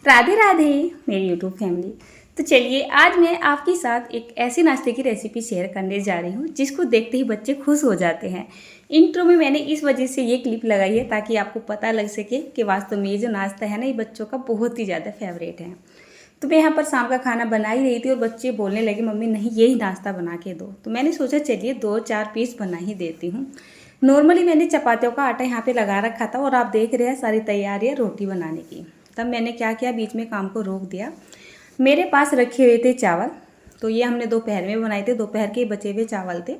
राधे राधे मेरी YouTube family. तो चलिए आज मैं आपके साथ एक ऐसे नाश्ते की रेसिपी शेयर करने जा रही हूँ जिसको देखते ही बच्चे खुश हो जाते हैं। इंट्रो में मैंने इस वजह से ये क्लिप लगाई है ताकि आपको पता लग सके कि वास्तव में ये जो नाश्ता है ना, ये बच्चों का बहुत ही ज़्यादा फेवरेट है। तो मैं यहाँ पर शाम का खाना बना ही रही थी और बच्चे बोलने लगे मम्मी नहीं यही नाश्ता बना के दो। तो मैंने सोचा चलिए 2-4 पीस बना ही देती हूँ। नॉर्मली मैंने चपातियों का आटा यहाँ पे लगा रखा था और आप देख रहे हैं सारी तैयारियाँ रोटी बनाने की। तब मैंने क्या किया, बीच में काम को रोक दिया। मेरे पास रखे हुए थे चावल, तो ये हमने दोपहर में बनाए थे, दोपहर के बचे हुए चावल थे।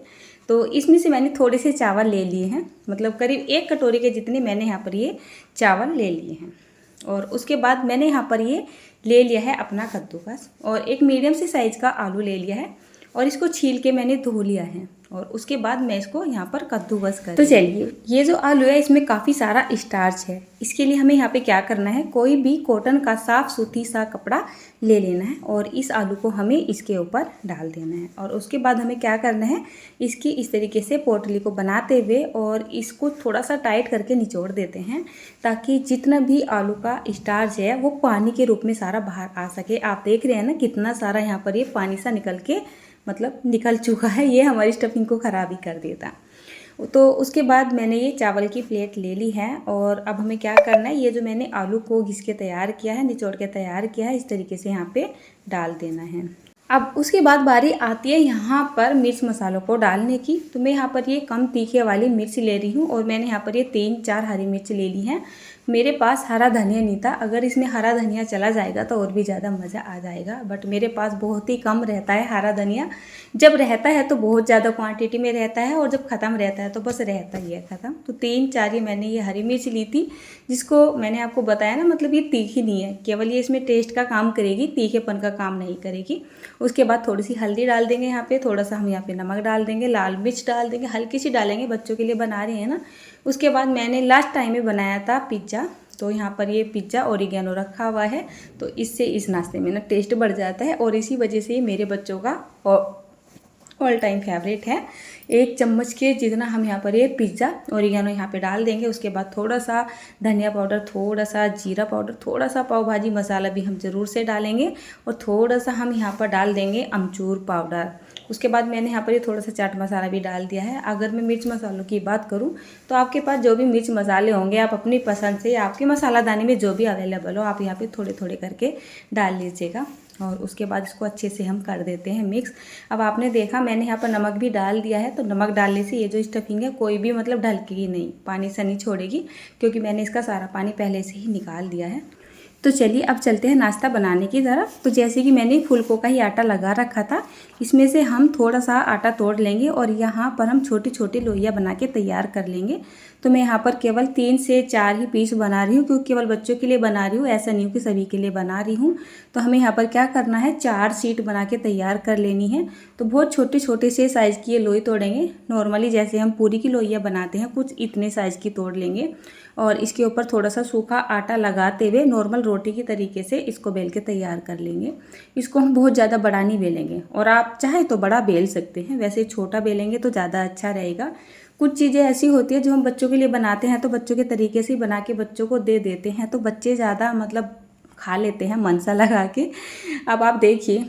तो इसमें से मैंने थोड़े से चावल ले लिए हैं, मतलब करीब 1 कटोरी के जितने मैंने यहाँ पर ये चावल ले लिए हैं। और उसके बाद मैंने यहाँ पर ये ले लिया है अपना कद्दूकस और एक मीडियम से साइज़ का आलू ले लिया है और इसको छील के मैंने धो लिया है और उसके बाद मैं इसको यहाँ पर कद्दूकस कर। तो चलिए ये जो आलू है इसमें काफ़ी सारा स्टार्च है। इसके लिए हमें यहाँ पे क्या करना है, कोई भी कॉटन का साफ सूती सा कपड़ा ले लेना है और इस आलू को हमें इसके ऊपर डाल देना है। और उसके बाद हमें क्या करना है, इसकी इस तरीके से पोटली को बनाते हुए और इसको थोड़ा सा टाइट करके निचोड़ देते हैं ताकि जितना भी आलू का स्टार्च है वो पानी के रूप में सारा बाहर आ सके। आप देख रहे हैं ना कितना सारा यहाँ पर ये पानी सा निकल के मतलब निकल चुका है, ये हमारी स्टफिंग को ख़राब ही कर देता। तो उसके बाद मैंने ये चावल की प्लेट ले ली है और अब हमें क्या करना है, ये जो मैंने आलू को घिस के तैयार किया है, निचोड़ के तैयार किया है, इस तरीके से यहाँ पे डाल देना है। अब उसके बाद बारी आती है यहाँ पर मिर्च मसालों को डालने की। तो मैं यहाँ पर ये कम तीखे वाली मिर्च ले रही हूँ और मैंने यहाँ पर ये 3-4 हरी मिर्च ले ली हैं। मेरे पास हरा धनिया नहीं था, अगर इसमें हरा धनिया चला जाएगा तो और भी ज़्यादा मज़ा आ जाएगा, बट मेरे पास बहुत ही कम रहता है हरा धनिया। जब रहता है तो बहुत ज़्यादा क्वांटिटी में रहता है और जब ख़त्म रहता है तो बस रहता ही है ख़त्म। तो 3-4 ये मैंने ये हरी मिर्च ली थी, जिसको मैंने आपको बताया ना, मतलब ये तीखी नहीं है, केवल ये इसमें टेस्ट का काम करेगी, तीखेपन का काम नहीं करेगी। उसके बाद थोड़ी सी हल्दी डाल देंगे यहाँ पे, थोड़ा सा हम यहाँ पे नमक डाल देंगे, लाल मिर्च डाल देंगे, हल्की सी डालेंगे, बच्चों के लिए बना रहे हैं ना। उसके बाद मैंने लास्ट टाइम में बनाया था पिज़्ज़ा, तो यहाँ पर ये पिज़्ज़ा ओरिगेनो रखा हुआ है, तो इससे इस नाश्ते में ना टेस्ट बढ़ जाता है और इसी वजह से ये मेरे बच्चों का ऑल टाइम फेवरेट है। 1 चम्मच के जितना हम यहाँ पर ये पिज़्ज़ा ओरिगेनो यहाँ पे डाल देंगे। उसके बाद थोड़ा सा धनिया पाउडर, थोड़ा सा जीरा पाउडर, थोड़ा सा पाव भाजी मसाला भी हम ज़रूर से डालेंगे और थोड़ा सा हम यहाँ पर डाल देंगे अमचूर पाउडर। उसके बाद मैंने यहाँ पर ये थोड़ा सा चाट मसाला भी डाल दिया है। अगर मैं मिर्च मसालों की बात करूँ तो आपके पास जो भी मिर्च मसाले होंगे आप अपनी पसंद से, आपके मसालादानी में जो भी अवेलेबल हो आप यहाँ पे थोड़े थोड़े करके डाल लीजिएगा। और उसके बाद इसको अच्छे से हम कर देते हैं मिक्स। अब आपने देखा मैंने यहाँ पर नमक भी डाल दिया है, तो नमक डालने से ये जो स्टफिंग है कोई भी मतलब ढलकेगी नहीं, पानी से नहीं छोड़ेगी, क्योंकि मैंने इसका सारा पानी पहले से ही निकाल दिया है। तो चलिए अब चलते हैं नाश्ता बनाने की तरफ। तो जैसे कि मैंने फुलकों का ही आटा लगा रखा था, इसमें से हम थोड़ा सा आटा तोड़ लेंगे और यहाँ पर हम छोटी छोटी लोइयाँ बना के तैयार कर लेंगे। तो मैं यहाँ पर केवल 3 से 4 ही पीस बना रही हूँ, क्योंकि केवल बच्चों के लिए बना रही हूँ, ऐसा नहीं कि सभी के लिए बना रही हूँ। तो हमें यहाँ पर क्या करना है, 4 शीट बना के तैयार कर लेनी है। तो बहुत छोटे छोटे से साइज़ की ये लोई तोड़ेंगे, नॉर्मली जैसे हम पूरी की लोइयाँ बनाते हैं कुछ इतने साइज़ की तोड़ लेंगे और इसके ऊपर थोड़ा सा सूखा आटा लगाते हुए नॉर्मल रोटी की तरीके से इसको बेल के तैयार कर लेंगे। इसको हम बहुत ज़्यादा बड़ा नहीं बेलेंगे और आप चाहे तो बड़ा बेल सकते हैं, वैसे छोटा बेलेंगे तो ज़्यादा अच्छा रहेगा। कुछ चीज़ें ऐसी होती है जो हम बच्चों के लिए बनाते हैं तो बच्चों के तरीके से बना के बच्चों को दे देते हैं, तो बच्चे ज़्यादा मतलब खा लेते हैं मन सा लगा के। अब आप देखिए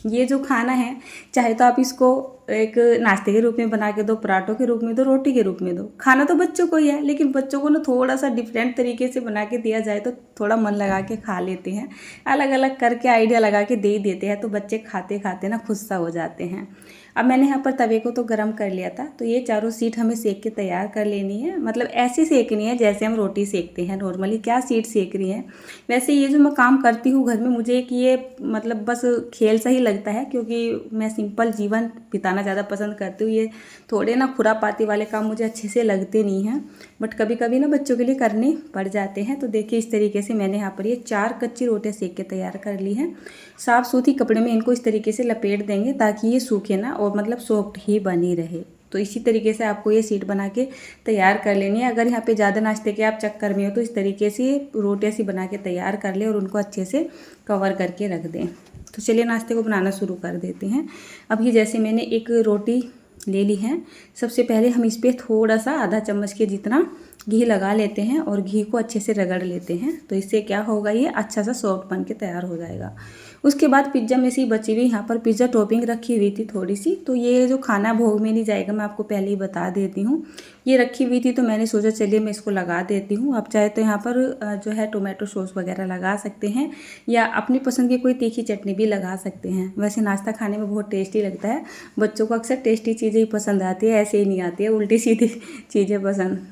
ये जो खाना है, चाहे तो आप इसको एक नाश्ते के रूप में बना के दो, पराठों के रूप में दो, रोटी के रूप में दो, खाना तो बच्चों को ही है, लेकिन बच्चों को ना थोड़ा सा डिफरेंट तरीके से बना के दिया जाए तो थोड़ा मन लगा के खा लेते हैं। अलग अलग करके आइडिया लगा के दे ही देते हैं, तो बच्चे खाते खाते ना खुश सा हो जाते हैं। अब मैंने यहाँ पर तवे को तो गर्म कर लिया था, तो ये चारों सीट हमें सेक के तैयार कर लेनी है। मतलब ऐसे सेकनी है जैसे हम रोटी सेकते हैं नॉर्मली, क्या सीट सेक रही है। वैसे ये जो मैं काम करती हूँ घर में, मुझे कि ये मतलब बस खेल सा ही लगता है, क्योंकि मैं सिंपल जीवन बिताना ज़्यादा पसंद करती हूँ। ये थोड़े ना खुरापाती वाले काम मुझे अच्छे से लगते नहीं हैं, बट कभी कभी ना बच्चों के लिए करने पड़ जाते हैं। तो देखिए इस तरीके से मैंने यहाँ पर ये 4 कच्ची रोटियाँ सेक के तैयार कर ली हैं। साफ़ सूती कपड़े में इनको इस तरीके से लपेट देंगे ताकि ये सूखे ना और मतलब सॉफ्ट ही बनी रहे। तो इसी तरीके से आपको ये सीट बना के तैयार कर लेनी है। अगर यहाँ पे ज़्यादा नाश्ते के आप चक्कर में हो तो इस तरीके से रोटियाँ सी बना के तैयार कर ले और उनको अच्छे से कवर करके रख दें। तो चलिए नाश्ते को बनाना शुरू कर देते हैं। अब ये जैसे मैंने एक रोटी ले ली है, सबसे पहले हम इस पर थोड़ा सा आधा चम्मच के जितना घी लगा लेते हैं और घी को अच्छे से रगड़ लेते हैं। तो इससे क्या होगा, ये अच्छा सा सॉफ्ट बन के तैयार हो जाएगा। उसके बाद पिज़्ज़ा में से बची हुई यहाँ पर पिज़्ज़ा टॉपिंग रखी हुई थी थोड़ी सी, तो ये जो खाना भोग में नहीं जाएगा, मैं आपको पहले ही बता देती हूँ। ये रखी हुई थी तो मैंने सोचा चलिए मैं इसको लगा देती हूँ। आप चाहे तो यहाँ पर जो है टोमेटो सॉस वगैरह लगा सकते हैं या अपनी पसंद की कोई तीखी चटनी भी लगा सकते हैं। वैसे नाश्ता खाने में बहुत टेस्टी लगता है। बच्चों को अक्सर टेस्टी चीज़ें ही पसंद आती है, ऐसे ही नहीं आती है उल्टी सीधी चीज़ें पसंद।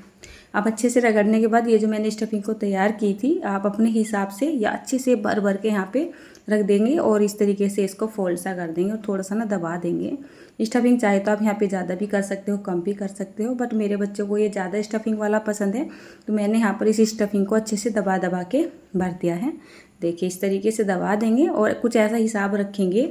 अब अच्छे से रगड़ने के बाद ये जो मैंने स्टफिंग को तैयार की थी, आप अपने हिसाब से या अच्छे से भर भर के यहाँ पे रख देंगे और इस तरीके से इसको फोल्ड सा कर देंगे और थोड़ा सा ना दबा देंगे। स्टफिंग चाहे तो आप यहाँ पे ज़्यादा भी कर सकते हो, कम भी कर सकते हो, बट मेरे बच्चों को ये ज़्यादा स्टफिंग वाला पसंद है, तो मैंने यहाँ पर इस स्टफिंग को अच्छे से दबा दबा के भर दिया है। देखिए इस तरीके से दबा देंगे और कुछ ऐसा हिसाब रखेंगे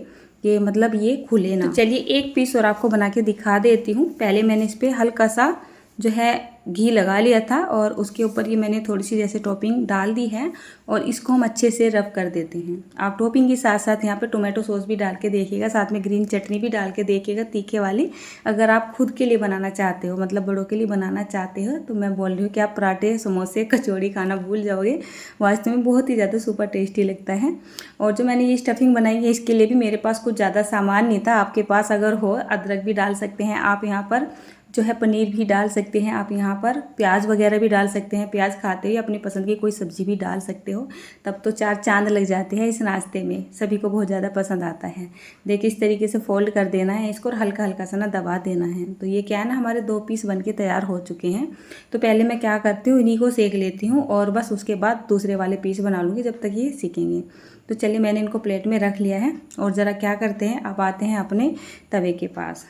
कि मतलब ये खुले ना। तो चलिए एक पीस और आपको बना के दिखा देती हूँ। पहले मैंने इस पर हल्का सा जो है घी लगा लिया था और उसके ऊपर ये मैंने थोड़ी सी जैसे टॉपिंग डाल दी है और इसको हम अच्छे से रब कर देते हैं। आप टॉपिंग के साथ साथ यहाँ पे टोमेटो सॉस भी डाल के देखिएगा, साथ में ग्रीन चटनी भी डाल के देखिएगा तीखे वाली। अगर आप खुद के लिए बनाना चाहते हो, मतलब बड़ों के लिए बनाना चाहते हो, तो मैं बोल रही हूँ कि आप पराठे, समोसे, कचौड़ी खाना भूल जाओगे। वास्तव में बहुत ही ज़्यादा सुपर टेस्टी लगता है। और जो मैंने ये स्टफिंग बनाई है इसके लिए भी मेरे पास कुछ ज़्यादा सामान नहीं था। आपके पास अगर हो, अदरक भी डाल सकते हैं आप, यहाँ पर जो है पनीर भी डाल सकते हैं आप, यहाँ पर प्याज वगैरह भी डाल सकते हैं। प्याज खाते ही अपनी पसंद की कोई सब्ज़ी भी डाल सकते हो, तब तो 4 चांद लग जाते हैं इस नाश्ते में। सभी को बहुत ज़्यादा पसंद आता है। देखिए इस तरीके से फोल्ड कर देना है इसको और हल्का हल्का सा ना दबा देना है। तो ये क्या है ना, हमारे 2 पीस बन के तैयार हो चुके हैं। तो पहले मैं क्या करती हूँ, इन्हीं को सेक लेती हूँ और बस उसके बाद दूसरे वाले पीस बना लूँगी जब तक ये सीखेंगे। तो चलिए मैंने इनको प्लेट में रख लिया है और ज़रा क्या करते हैं, अब आते हैं अपने तवे के पास।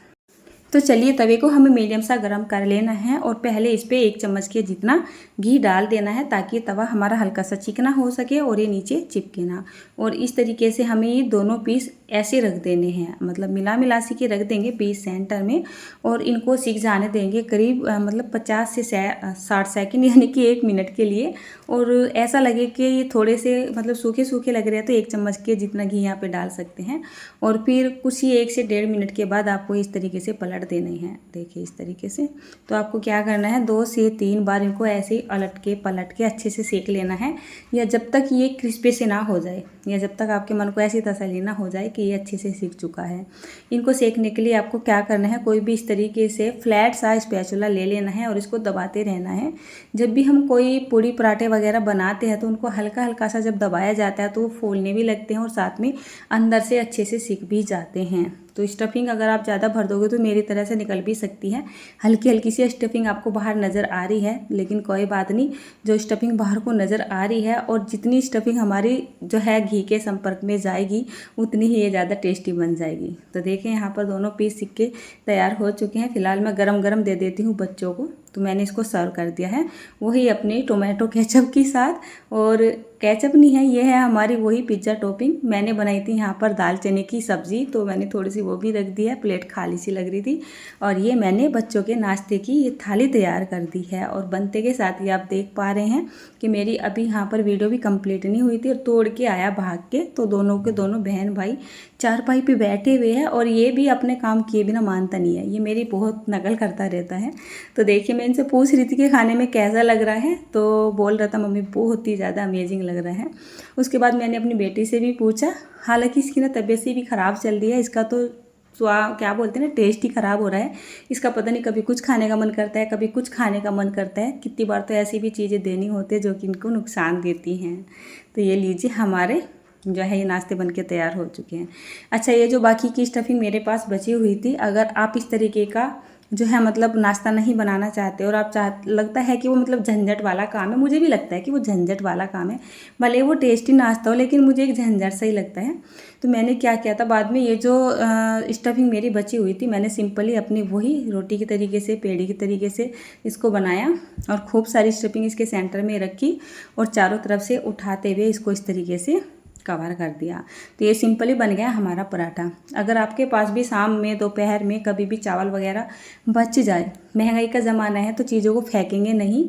तो चलिए तवे को हमें मीडियम सा गर्म कर लेना है और पहले इस पर 1 चम्मच के जितना घी डाल देना है ताकि तवा हमारा हल्का सा चिकना हो सके और ये नीचे चिपके ना। और इस तरीके से हमें ये दोनों पीस ऐसे रख देने हैं, मतलब मिलासी के रख देंगे पीस सेंटर में और इनको सिक जाने देंगे करीब मतलब 50 से 60 सेकंड यानी कि 1 मिनट के लिए। और ऐसा लगे कि ये थोड़े से मतलब सूखे सूखे लग रहे हैं तो 1 चम्मच के जितना घी यहाँ पे डाल सकते हैं। और फिर कुछ ही 1 से 1.5 मिनट के बाद आपको इस तरीके से पलट देने हैं। देखिए इस तरीके से। तो आपको क्या करना है, 2 से 3 बार इनको ऐसे ही पलट के अच्छे से सेक लेना है, या जब तक ये क्रिस्पी से ना हो जाए, या जब तक आपके मन को ऐसी तसल्ली ना हो जाए कि ये अच्छे से सीख चुका है। इनको सेकने के लिए आपको क्या करना है, कोई भी इस तरीके से फ्लैट सा स्पैचुला ले लेना है और इसको दबाते रहना है। जब भी हम कोई पूड़ी पराठे वगैरह बनाते हैं तो उनको हल्का हल्का सा जब दबाया जाता है तो वो फूलने भी लगते हैं और साथ में अंदर से अच्छे से सीख भी जाते हैं। तो स्टफिंग अगर आप ज़्यादा भर दोगे तो मेरी तरह से निकल भी सकती है। हल्की हल्की सी स्टफिंग आपको बाहर नज़र आ रही है, लेकिन कोई बात नहीं, जो स्टफिंग बाहर को नज़र आ रही है और जितनी स्टफिंग हमारी जो है घी के संपर्क में जाएगी उतनी ही ये ज़्यादा टेस्टी बन जाएगी। तो देखें यहाँ पर दोनों पीस सिक के तैयार हो चुके हैं। फिलहाल मैं गरम गरम दे देती हूँ बच्चों को। तो मैंने इसको सर्व कर दिया है, वही अपनी टोमेटो केचप के साथ। और केचप नहीं है, ये है हमारी वही पिज़्ज़ा टॉपिंग। मैंने बनाई थी यहाँ पर दाल चने की सब्ज़ी, तो मैंने थोड़ी सी वो भी रख दी है, प्लेट खाली सी लग रही थी। और ये मैंने बच्चों के नाश्ते की ये थाली तैयार कर दी है। और बनते के साथ ही आप देख पा रहे हैं कि मेरी अभी यहाँ पर वीडियो भी कंप्लीट नहीं हुई थी और तोड़ के आया भाग के। तो दोनों के दोनों बहन भाई चारपाई पे बैठे हुए हैं और ये भी अपने काम किए बिना मानता नहीं है, ये मेरी बहुत नकल करता रहता है। तो देखिए मैं इनसे पूछ रही थी कि खाने में कैसा लग रहा है, तो बोल रहा था मम्मी बहुत ही ज़्यादा अमेजिंग लग रहा है। उसके बाद मैंने अपनी बेटी से भी पूछा, हालांकि इसकी ना तबीयत से भी ख़राब चल रही है, इसका तो क्या बोलते हैं ना, टेस्ट ही ख़राब हो रहा है इसका। पता नहीं कभी कुछ खाने का मन करता है, कभी कुछ खाने का मन करता है। कितनी बार तो ऐसी भी चीज़ें देनी होती है जो कि इनको नुकसान देती हैं। तो ये लीजिए हमारे जो है ये नाश्ते बन के तैयार हो चुके हैं। अच्छा, ये जो बाकी की स्टफिंग मेरे पास बची हुई थी, अगर आप इस तरीके का जो है मतलब नाश्ता नहीं बनाना चाहते और आप लगता है कि वो मतलब झंझट वाला काम है, मुझे भी लगता है कि वो झंझट वाला काम है, भले वो टेस्टी नाश्ता हो लेकिन मुझे एक झंझट सा ही लगता है। तो मैंने क्या किया था, बाद में ये जो स्टफिंग मेरी बची हुई थी, मैंने सिंपली अपनी वही रोटी के तरीके से, पेड़ी के तरीके से इसको बनाया और खूब सारी स्टफिंग इसके सेंटर में रखी और चारों तरफ से उठाते हुए इसको इस तरीके से कवर कर दिया। तो ये सिंपली बन गया हमारा पराठा। अगर आपके पास भी शाम में, दोपहर में कभी भी चावल वगैरह बच जाए, महंगाई का ज़माना है तो चीज़ों को फेंकेंगे नहीं,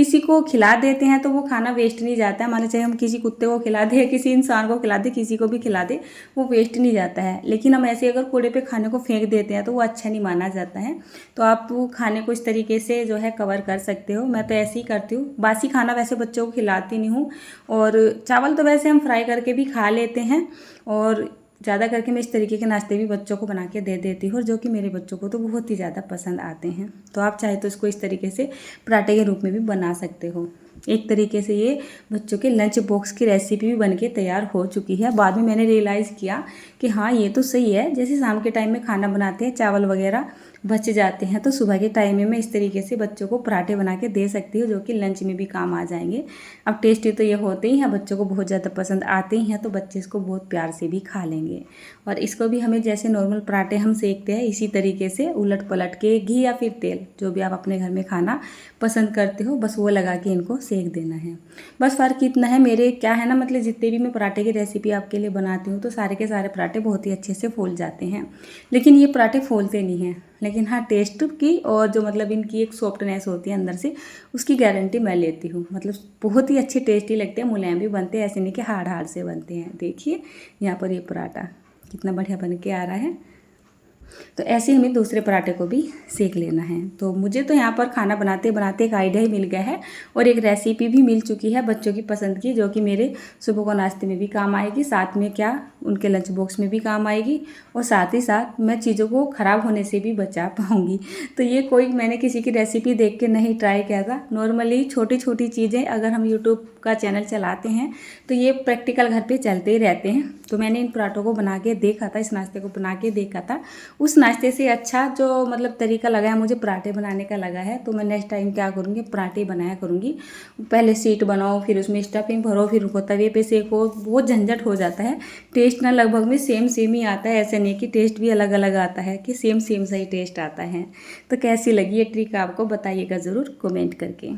किसी को खिला देते हैं तो वो खाना वेस्ट नहीं जाता है। मान लीजिए हम किसी कुत्ते को खिला दें, किसी इंसान को खिला दें, किसी को भी खिला दें, वो वेस्ट नहीं जाता है। लेकिन हम ऐसे अगर कूड़े पे खाने को फेंक देते हैं तो वो अच्छा नहीं माना जाता है। तो आप वो खाने को इस तरीके से जो है कवर कर सकते हो। मैं तो ऐसे ही करती हूँ। बासी खाना वैसे बच्चों को खिलाती नहीं हूँ, और चावल तो वैसे हम फ्राई करके भी खा लेते हैं, और ज़्यादा करके मैं इस तरीके के नाश्ते भी बच्चों को बना के दे देती हूँ, जो कि मेरे बच्चों को तो बहुत ही ज़्यादा पसंद आते हैं। तो आप चाहे तो इसको इस तरीके से पराठे के रूप में भी बना सकते हो। एक तरीके से ये बच्चों के लंच बॉक्स की रेसिपी भी बन के तैयार हो चुकी है। बाद में मैंने रियलाइज़ किया कि हाँ ये तो सही है। जैसे शाम के टाइम में खाना बनाते हैं, चावल वगैरह बच जाते हैं, तो सुबह के टाइम में मैं इस तरीके से बच्चों को पराठे बना के दे सकती हूँ, जो कि लंच में भी काम आ जाएंगे। अब टेस्टी तो ये होते ही हैं, बच्चों को बहुत ज़्यादा पसंद आते ही हैं, तो बच्चे इसको बहुत प्यार से भी खा लेंगे। और इसको भी हमें जैसे नॉर्मल पराठे हम सेकते हैं, इसी तरीके से उलट पलट के घी या फिर तेल, जो भी आप अपने घर में खाना पसंद करते हो, बस वो लगा के इनको सेक देना है। बस फ़र्क इतना है, मेरे क्या है ना, मतलब जितने भी मैं पराठे की रेसिपी आपके लिए बनाती हूँ तो सारे के सारे पराठे बहुत ही अच्छे से फूल जाते हैं। लेकिन ये पराठे फूलते नहीं हैं, लेकिन हाँ टेस्ट की और जो मतलब इनकी एक सॉफ्टनेस होती है अंदर से, उसकी गारंटी मैं लेती हूँ। मतलब बहुत ही अच्छे टेस्टी लगते हैं, मुलायम भी बनते हैं, ऐसे नहीं कि हार्ड हार्ड से बनते हैं। देखिए यहाँ पर ये पराठा कितना बढ़िया बन के आ रहा है। तो ऐसे हमें दूसरे पराठे को भी सेक लेना है। तो मुझे तो यहाँ पर खाना बनाते बनाते एक आइडिया ही मिल गया है, और एक रेसिपी भी मिल चुकी है बच्चों की पसंद की, जो कि मेरे सुबह को नाश्ते में भी काम आएगी, साथ में क्या उनके लंच बॉक्स में भी काम आएगी, और साथ ही साथ मैं चीज़ों को ख़राब होने से भी बचा पाऊँगी। तो ये कोई मैंने किसी की रेसिपी देख के नहीं ट्राई किया था। नॉर्मली छोटी छोटी चीज़ें अगर हम यूट्यूब का चैनल चलाते हैं तो ये प्रैक्टिकल घर पे चलते ही रहते हैं। तो मैंने इन पराठों को बना के देखा था, इस नाश्ते को बना के देखा था। उस नाश्ते से अच्छा जो मतलब तरीका लगा है मुझे पराठे बनाने का लगा है। तो मैं नेक्स्ट टाइम क्या करूँगी, पराठे बनाया करूँगी। पहले शीट बनाओ, फिर उसमें स्टफिंग भरो, फिर उनको तवे पे सेको, बहुत झंझट हो जाता है। टेस्ट ना लगभग में सेम सेम ही आता है, ऐसे नहीं कि टेस्ट भी अलग अलग आता है, कि सेम सेम सा ही टेस्ट आता है। तो कैसी लगी ये ट्रिक आपको बताइएगा ज़रूर कमेंट करके।